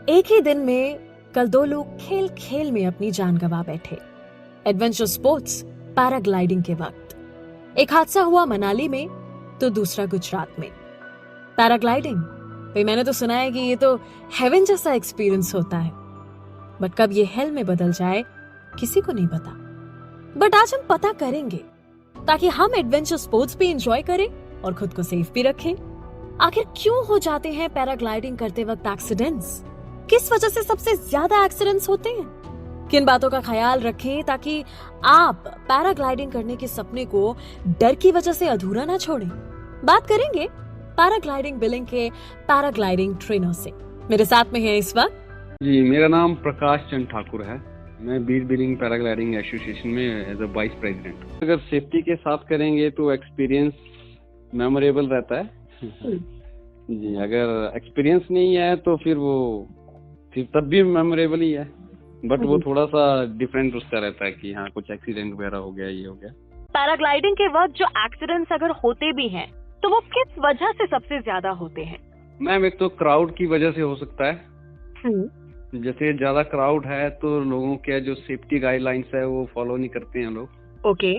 एक ही दिन में कल दो लोग खेल खेल में अपनी जान गंवा बैठे। एडवेंचर स्पोर्ट्स पैराग्लाइडिंग के वक्त एक हादसा हुआ मनाली में तो दूसरा गुजरात में। पैराग्लाइडिंग भाई मैंने तो सुना है कि ये तो हेवन जैसा एक्सपीरियंस होता है, बट कब ये हेल में बदल जाए किसी को नहीं पता। बट आज हम पता करेंगे ताकि हम एडवेंचर स्पोर्ट्स भी एंजॉय करें और खुद को सेफ भी रखें। आखिर क्यों हो जाते हैं पैराग्लाइडिंग करते वक्त एक्सीडेंट्स? किस वजह से सबसे ज्यादा एक्सीडेंट्स होते हैं? किन बातों का ख्याल रखें ताकि आप पैराग्लाइडिंग करने के सपने को डर की वजह से अधूरा ना छोड़ें? बात करेंगे पैराग्लाइडिंग बिलिंग के पैराग्लाइडिंग ट्रेनर से। मेरे साथ में है इस वक्त जी, मेरा नाम प्रकाश चंद ठाकुर है। मैं बीट बिलिंग पैराग्लाइडिंग एसोसिएशन में एज अ वाइस प्रेसिडेंट। अगर सेफ्टी के साथ करेंगे तो एक्सपीरियंस मेमोरेबल रहता है। जी, अगर एक्सपीरियंस नहीं है तो फिर तब भी मेमोरेबल ही है, बट वो थोड़ा सा डिफरेंट उसका रहता है कि हाँ कुछ एक्सीडेंट वगैरह हो गया, ये हो गया। पैराग्लाइडिंग के वक्त जो एक्सीडेंट्स अगर होते भी हैं तो वो किस वजह से सबसे ज्यादा होते हैं? मैम, एक तो क्राउड की वजह से हो सकता है। जैसे ज्यादा क्राउड है तो लोगों के जो सेफ्टी गाइडलाइंस है वो फॉलो नहीं करते हैं लोग। ओके।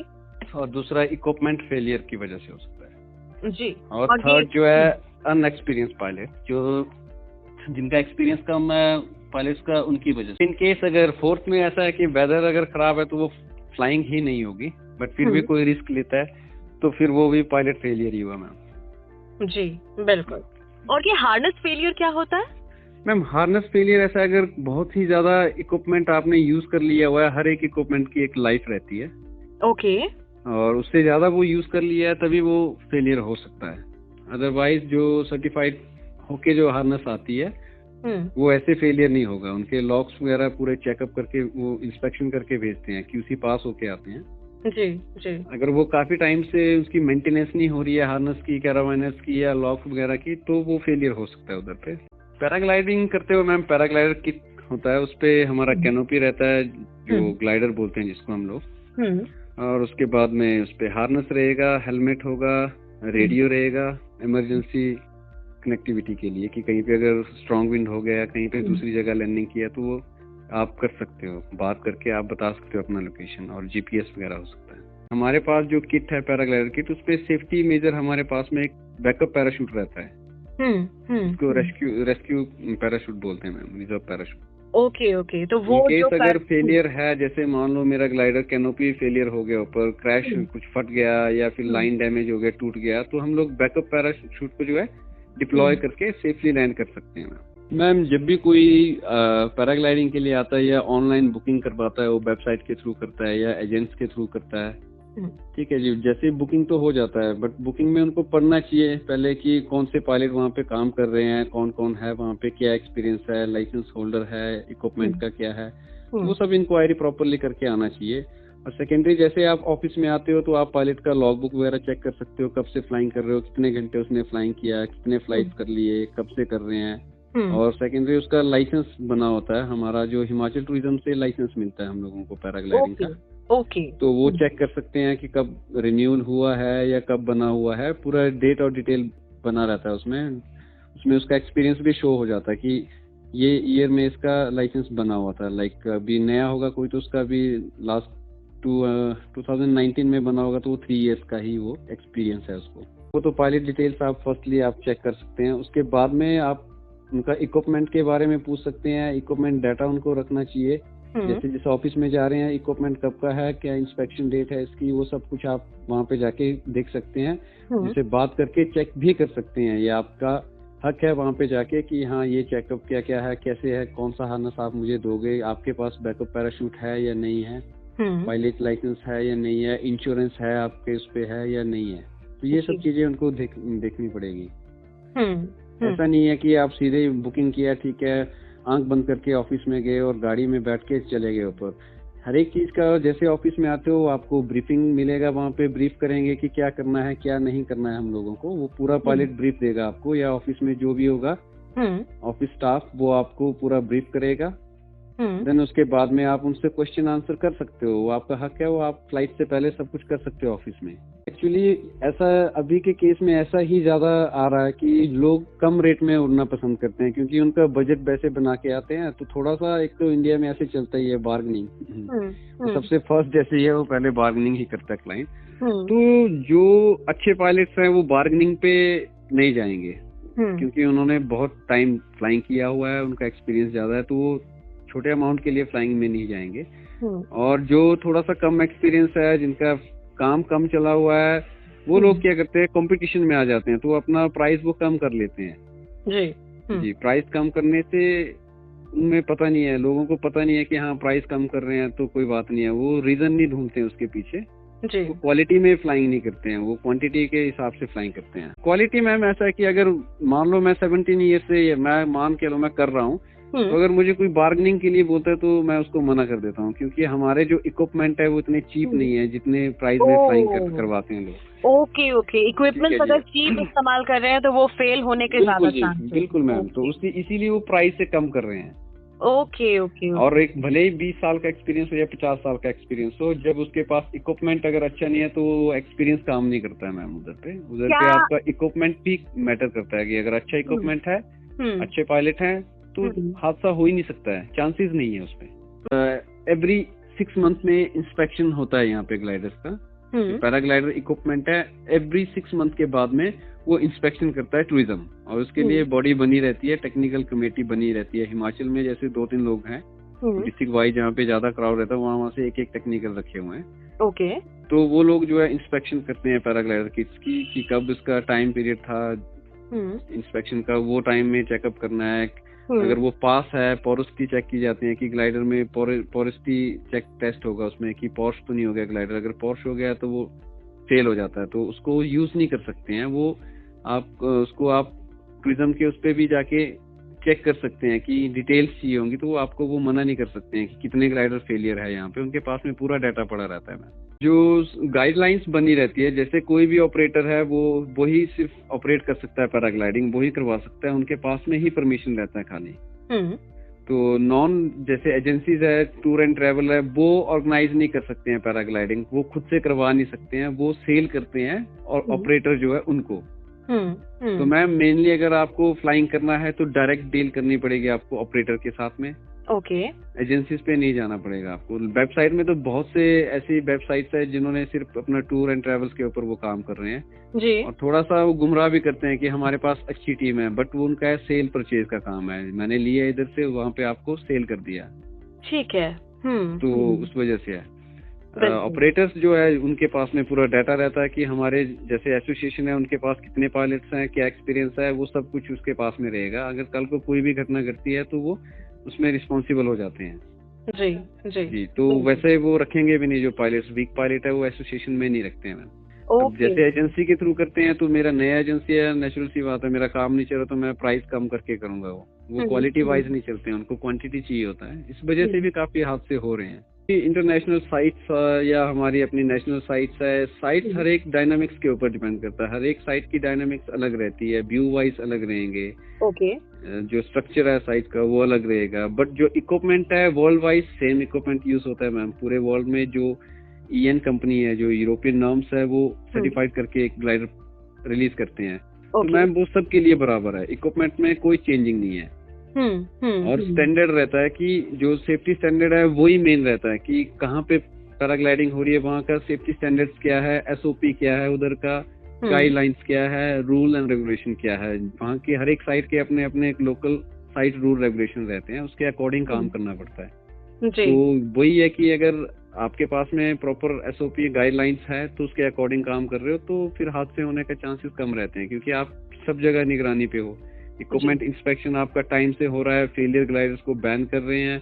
और दूसरा इक्विपमेंट फेलियर की वजह से हो सकता है जी। और थर्ड जो है अनएक्सपीरियंस पायलट, जो जिनका एक्सपीरियंस कम है पायलट्स का, उनकी वजह से। इन केस अगर फोर्थ में ऐसा है कि वेदर अगर खराब है तो वो फ्लाइंग ही नहीं होगी, बट फिर भी कोई रिस्क लेता है तो फिर वो भी पायलट फेलियर ही हुआ मैम। जी बिल्कुल। और ये हार्नेस फेलियर क्या होता है? मैम, हार्नेस फेलियर ऐसा है अगर बहुत ही ज्यादा इक्विपमेंट आपने यूज कर लिया हुआ है। हर एक इक्विपमेंट की एक लाइफ रहती है। ओके। और उससे ज्यादा वो यूज कर लिया है तभी वो फेलियर हो सकता है। अदरवाइज जो सर्टिफाइड होके जो हार्नेस आती है वो ऐसे फेलियर नहीं होगा। उनके लॉक्स वगैरह पूरे चेकअप करके वो इंस्पेक्शन करके भेजते हैं, क्यूसी पास होके आते हैं। जी जी। अगर वो काफी टाइम से उसकी मेंटेनेंस नहीं हो रही है हार्नेस की, कैरावाइनर्स की या लॉक्स वगैरह की, तो वो फेलियर हो सकता है उधर पे। पैराग्लाइडिंग करते हुए मैम पैराग्लाइडर किट होता है, उस पे हमारा कैनोपी रहता है जो ग्लाइडर बोलते हैं जिसको हम लोग। और उसके बाद में उस पे हार्नेस रहेगा, हेलमेट होगा, रेडियो रहेगा इमरजेंसी कनेक्टिविटी के लिए कि कहीं पे अगर स्ट्रॉन्ग विंड हो गया, कहीं पे दूसरी जगह लैंडिंग किया तो वो आप कर सकते हो, बात करके आप बता सकते हो अपना लोकेशन, और जीपीएस वगैरह हो सकता है। हमारे पास जो किट है पैराग्लाइडर किट, उस पे सेफ्टी मेजर हमारे पास में एक बैकअप पैराशूट रहता है। इसको रेस्क्यू पैराशूट बोलते हैं ma'am, reserve parachute. Okay okay. तो वो केस अगर फेलियर है, जैसे मान लो मेरा ग्लाइडर कैनोपी फेलियर हो गया, ऊपर क्रैश कुछ फट गया या फिर लाइन डैमेज हो गया, टूट गया, तो हम लोग बैकअप पैराशूट को जो है डिप्लॉय करके सेफली लैंड कर सकते हैं। मैम, जब भी कोई पैराग्लाइडिंग के लिए आता है या ऑनलाइन बुकिंग करवाता है, वो वेबसाइट के थ्रू करता है या एजेंट्स के थ्रू करता है, ठीक है जी। जैसे बुकिंग तो हो जाता है, बट बुकिंग में उनको पढ़ना चाहिए पहले कि कौन से पायलट वहाँ पे काम कर रहे हैं, कौन कौन है वहाँ पे, क्या एक्सपीरियंस है, लाइसेंस होल्डर है, इक्विपमेंट का क्या है, वो सब इंक्वायरी प्रॉपरली करके आना चाहिए। और सेकेंडरी, जैसे आप ऑफिस में आते हो तो आप पायलट का लॉग बुक वगैरह चेक कर सकते हो, कब से फ्लाइंग कर रहे हो, कितने घंटे उसने फ्लाइंग किया, कितने फ्लाइट कर लिए, कब से कर रहे हैं। और सेकेंडरी उसका लाइसेंस बना होता है, हमारा जो हिमाचल टूरिज्म से लाइसेंस मिलता है हम लोगों को पैराग्लाइडिंग का। ओके। तो वो चेक कर सकते हैं कि कब रिन्यूअल हुआ है या कब बना हुआ है, पूरा डेट और डिटेल बना रहता है उसमें उसका एक्सपीरियंस भी शो हो जाता है कि ये ईयर में इसका लाइसेंस बना हुआ था। लाइक अभी नया होगा कोई तो उसका भी लास्ट 2019 में बना होगा, तो वो 3 इयर्स का ही वो एक्सपीरियंस है उसको। वो तो पायलट डिटेल्स आप फर्स्टली आप चेक कर सकते हैं। उसके बाद में आप उनका इक्विपमेंट के बारे में पूछ सकते हैं। इक्विपमेंट डाटा उनको रखना चाहिए, जैसे जिस ऑफिस में जा रहे हैं इक्विपमेंट कब का है, क्या इंस्पेक्शन डेट है इसकी, वो सब कुछ आप वहाँ पे जाके देख सकते हैं। जिससे बात करके चेक भी कर सकते हैं, ये आपका हक है वहाँ पे जाके कि हाँ ये चेकअप क्या क्या है, कैसे है, कौन सा हार्नेस आप मुझे दोगे, आपके पास बैकअप पैराशूट है या नहीं है, पायलट लाइसेंस है या नहीं है, इंश्योरेंस है आपके उस पे है या नहीं है। तो ये सब चीजें उनको देखनी पड़ेगी। ऐसा नहीं है कि आप सीधे बुकिंग किया, ठीक है, आंख बंद करके ऑफिस में गए और गाड़ी में बैठ के चले गए ऊपर। हर एक चीज का जैसे ऑफिस में आते हो आपको ब्रीफिंग मिलेगा, वहाँ पे ब्रीफ करेंगे कि क्या करना है क्या नहीं करना है हम लोगों को। वो पूरा पायलट ब्रीफ देगा आपको, या ऑफिस में जो भी होगा ऑफिस स्टाफ वो आपको पूरा ब्रीफ करेगा। देन उसके बाद में आप उनसे क्वेश्चन आंसर कर सकते हो, वो आपका हक है, वो आप फ्लाइट से पहले सब कुछ कर सकते हो ऑफिस में। एक्चुअली ऐसा अभी के केस में ऐसा ही ज्यादा आ रहा है कि लोग कम रेट में उड़ना पसंद करते हैं क्योंकि उनका बजट वैसे बना के आते हैं। तो थोड़ा सा एक तो इंडिया में ऐसे चलता ही है बार्गेनिंग, तो सबसे फर्स्ट जैसे ही है वो पहले बार्गेनिंग ही करता है क्लाइंट। तो जो अच्छे पायलट्स हैं वो बार्गेनिंग पे नहीं जाएंगे क्योंकि उन्होंने बहुत टाइम फ्लाइंग किया हुआ है, उनका एक्सपीरियंस ज्यादा है, तो वो छोटे अमाउंट के लिए फ्लाइंग में नहीं जाएंगे। और जो थोड़ा सा कम एक्सपीरियंस है, जिनका काम कम चला हुआ है, वो लोग क्या करते हैं, कंपटीशन में आ जाते हैं, तो अपना प्राइस वो कम कर लेते हैं। जी, प्राइस कम करने से उनमें पता नहीं है, लोगों को पता नहीं है कि हाँ प्राइस कम कर रहे हैं तो कोई बात नहीं है, वो रीजन नहीं ढूंढते हैं उसके पीछे। वो क्वालिटी में फ्लाइंग नहीं करते हैं, वो क्वांटिटी के हिसाब से फ्लाइंग करते हैं। क्वालिटी मैम ऐसा है कि अगर मान लो मैं 17 ईयर से मैं मान के लो मैं कर रहा हूँ, तो अगर मुझे कोई बार्गेनिंग के लिए बोलता है तो मैं उसको मना कर देता हूँ क्योंकि हमारे जो इक्विपमेंट है वो इतने चीप नहीं है जितने प्राइस में फ्लाइंग करवाते हैं लोग। ओके इक्विपमेंट अगर चीप इस्तेमाल कर रहे हैं तो वो फेल होने के ज्यादा चांस है। बिल्कुल मैम, तो इसीलिए वो प्राइस से कम कर रहे हैं। ओके और एक भले ही 20 साल का एक्सपीरियंस हो या 50 साल का एक्सपीरियंस हो, जब उसके पास इक्विपमेंट अगर अच्छा नहीं है तो वो एक्सपीरियंस काम नहीं करता है मैम। उधर पे आपका इक्विपमेंट भी मैटर करता है कि अगर अच्छा इक्विपमेंट है, अच्छे पायलट हैं, तो हादसा हो ही नहीं सकता है, चांसेस नहीं है उसमें। एवरी 6 मंथ में इंस्पेक्शन होता है यहाँ पे ग्लाइडर्स का। पैराग्लाइडर इक्विपमेंट है, एवरी 6 मंथ के बाद में वो इंस्पेक्शन करता है टूरिज्म, और उसके लिए बॉडी बनी रहती है, टेक्निकल कमेटी बनी रहती है। हिमाचल में जैसे 2-3 लोग हैं डिस्ट्रिक्ट वाइज, जहाँ पे ज्यादा क्राउड रहता है वहाँ से एक टेक्निकल रखे हुए हैं। ओके, तो वो लोग जो है इंस्पेक्शन करते हैं पैराग्लाइडर किट्स की कि कब इसका टाइम पीरियड था इंस्पेक्शन का, वो टाइम में चेकअप करना है। अगर वो पास है, पोरोसिटी चेक की जाती है कि ग्लाइडर में पोरोसिटी चेक टेस्ट होगा उसमें कि पॉर्श तो नहीं हो गया ग्लाइडर। अगर पॉर्श हो गया तो वो फेल हो जाता है, तो उसको यूज नहीं कर सकते हैं। वो उसको आप प्रिज्म के उस पे भी जाके चेक कर सकते हैं कि डिटेल्स चाहिए होंगी, तो वो आपको वो मना नहीं कर सकते हैं कि कितने ग्लाइडर फेलियर है यहाँ पे। उनके पास में पूरा डाटा पड़ा रहता है। जो गाइडलाइंस बनी रहती है, जैसे कोई भी ऑपरेटर है वो ही सिर्फ ऑपरेट कर सकता है पैराग्लाइडिंग, वो ही करवा सकता है, उनके पास में ही परमिशन रहता है खाली। तो नॉन जैसे एजेंसीज है, टूर एंड ट्रेवल है, वो ऑर्गेनाइज नहीं कर सकते हैं पैराग्लाइडिंग, वो खुद से करवा नहीं सकते हैं, वो सेल करते हैं और ऑपरेटर जो है उनको। तो मैम मेनली अगर आपको फ्लाइंग करना है तो डायरेक्ट डील करनी पड़ेगी आपको ऑपरेटर के साथ में। ओके, एजेंसीज पे नहीं जाना पड़ेगा आपको। वेबसाइट में तो बहुत से ऐसी वेबसाइट्स है जिन्होंने सिर्फ अपना टूर एंड ट्रेवल्स के ऊपर वो काम कर रहे हैं जी, और थोड़ा सा वो गुमराह भी करते हैं कि हमारे पास अच्छी टीम है, बट वो उनका सेल परचेज का काम है, मैंने लिया इधर से वहाँ पे आपको सेल कर दिया, ठीक है। तो उस वजह से है। ऑपरेटर्स जो है उनके पास में पूरा डाटा रहता है कि हमारे जैसे एसोसिएशन है उनके पास कितने पायलट्स हैं, क्या एक्सपीरियंस है, वो सब कुछ उसके पास में रहेगा। अगर कल को कोई भी घटना घटती है तो वो उसमें रिस्पॉन्सिबल हो जाते हैं। जी, तो वैसे वो रखेंगे भी नहीं, जो पायलट्स वीक पायलट है वो एसोसिएशन में नहीं रखते हैं। अब जैसे एजेंसी के थ्रू करते हैं तो मेरा नया एजेंसी है, नेचुरल सी बात है, मेरा काम नहीं चल रहा तो मैं प्राइस कम करके करूंगा। वो क्वालिटी वाइज नहीं चलते हैं, उनको क्वांटिटी चाहिए होता है। इस वजह से भी काफी हादसे हो रहे हैं। इंटरनेशनल साइट्स या हमारी अपनी नेशनल साइट्स है, साइट्स हर एक डायनामिक्स के ऊपर डिपेंड करता है, हर एक साइट की डायनामिक्स अलग रहती है, व्यू वाइज अलग रहेंगे। ओके, जो स्ट्रक्चर है साइट का वो अलग रहेगा, बट जो इक्विपमेंट है world wise same equipment use होता है मैम। पूरे वर्ल्ड में जो ईएन कंपनी है, जो यूरोपियन नॉर्म्स है, वो सर्टिफाइड करके एक ग्लाइडर रिलीज करते हैं। तो मैम वो सब के लिए बराबर है, इक्विपमेंट में कोई चेंजिंग नहीं है। और स्टैंडर्ड रहता है कि जो सेफ्टी स्टैंडर्ड है वही मेन रहता है कि कहाँ पे पैराग्लाइडिंग हो रही है, वहाँ का सेफ्टी स्टैंडर्ड्स क्या है, एसओपी क्या है, उधर का गाइडलाइंस क्या है, रूल एंड रेगुलेशन क्या है। वहाँ की हर एक साइट के अपने अपने एक लोकल साइट रूल रेगुलेशन रहते हैं, उसके अकॉर्डिंग काम करना पड़ता है। तो वही है कि अगर आपके पास में प्रॉपर एसओपी गाइडलाइंस है तो उसके अकॉर्डिंग काम कर रहे हो तो फिर हादसे होने के चांसेस कम रहते हैं, क्योंकि आप सब जगह निगरानी पे हो। इक्विपमेंट इंस्पेक्शन आपका टाइम से हो रहा है, फेलियर ग्लाइडर्स को बैन कर रहे हैं,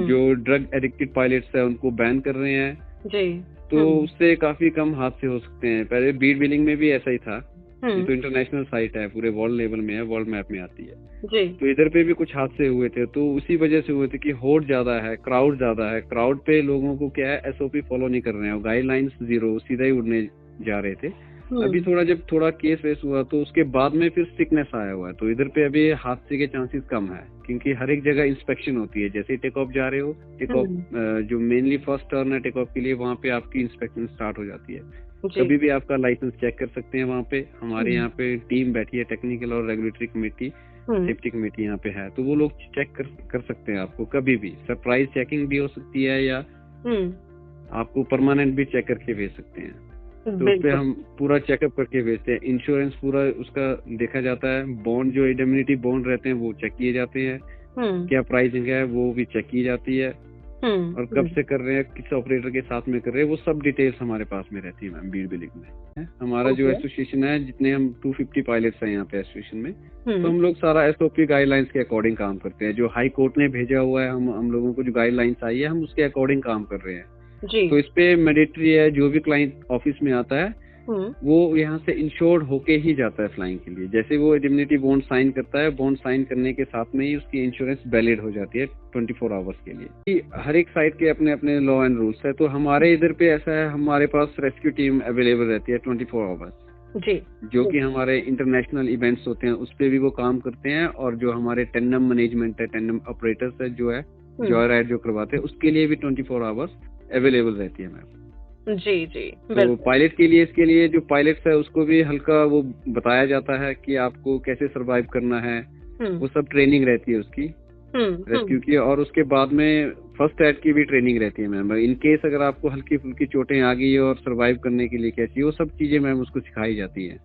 जो ड्रग एडिक्टेड पायलट्स है उनको बैन कर रहे हैं जी। तो उससे काफी कम हादसे हो सकते हैं। पहले बीड बिलिंग में भी ऐसा ही था, ये तो इंटरनेशनल साइट है, पूरे वर्ल्ड लेवल में है, वर्ल्ड मैप में आती है जी। तो इधर पे भी कुछ हादसे हुए थे, तो उसी वजह से हुए थे कि होड़ ज्यादा है, क्राउड ज्यादा है, क्राउड पे लोगों को क्या है एसओपी फॉलो नहीं कर रहे हैं, गाइडलाइंस जीरो, सीधा ही उड़ने जा रहे थे। अभी जब थोड़ा केस वेस हुआ तो उसके बाद में फिर सिकनेस आया हुआ है, तो इधर पे अभी हादसे के चांसेस कम है, क्योंकि हर एक जगह इंस्पेक्शन होती है। जैसे टेक ऑफ जा रहे हो, टेक ऑफ जो मेनली फर्स्ट टर्न है टेक ऑफ के लिए, वहाँ पे आपकी इंस्पेक्शन स्टार्ट हो जाती है। कभी भी आपका लाइसेंस चेक कर सकते हैं वहाँ पे। हमारे यहाँ पे टीम बैठी है, टेक्निकल और रेगुलेटरी कमेटी, सेफ्टी कमेटी यहाँ पे है, तो वो लोग चेक कर सकते हैं आपको कभी भी। सरप्राइज चेकिंग भी हो सकती है या आपको परमानेंट भी चेक करके भेज सकते हैं। तो उस पे हम पूरा चेकअप करके भेजते हैं। इंश्योरेंस पूरा उसका देखा जाता है, बॉन्ड जो इंडेमनिटी बॉन्ड रहते हैं वो चेक किए जाते हैं, क्या प्राइसिंग है वो भी चेक की जाती है, और कब से कर रहे हैं, किस ऑपरेटर के साथ में कर रहे हैं, वो सब डिटेल्स हमारे पास में रहती है मैम बीड बिलिंग में। हमारा जो एसोसिएशन है, जितने हम 250 पायलट्स हैं यहाँ पे एसोसिएशन में, तो हम लोग सारा एसओपी गाइडलाइंस के अकॉर्डिंग काम करते हैं। जो हाई कोर्ट ने भेजा हुआ है, हम लोगों को जो गाइडलाइंस आई है, हम उसके अकॉर्डिंग काम कर रहे हैं जी। तो इस पे मैंडेटरी है, जो भी क्लाइंट ऑफिस में आता है वो यहाँ से इंश्योर्ड होके ही जाता है फ्लाइंग के लिए। जैसे वो इंडेमनिटी बॉन्ड साइन करता है, बॉन्ड साइन करने के साथ में ही उसकी इंश्योरेंस वैलिड हो जाती है 24 आवर्स के लिए। हर एक साइट के अपने अपने लॉ एंड रूल्स है, तो हमारे इधर पे ऐसा है, हमारे पास रेस्क्यू टीम अवेलेबल रहती है 24 आवर्स जी, जो कि हमारे इंटरनेशनल इवेंट्स होते हैं उस पे भी वो काम करते हैं, और जो हमारे टेंडम मैनेजमेंट है, टेंडम ऑपरेटर्स है जो है जॉय राइड जो करवाते हैं, उसके लिए भी 24 आवर्स अवेलेबल रहती है मैम जी जी। तो पायलट के लिए, इसके लिए जो पायलट्स है उसको भी हल्का वो बताया जाता है कि आपको कैसे सरवाइव करना है, वो सब ट्रेनिंग रहती है उसकी रेस्क्यू की, और उसके बाद में फर्स्ट एड की भी ट्रेनिंग रहती है मैम। इन केस अगर आपको हल्की फुल्की चोटें आ गई और सरवाइव करने के लिए क्या चाहिए, वो सब चीजें मैम उसको सिखाई जाती है।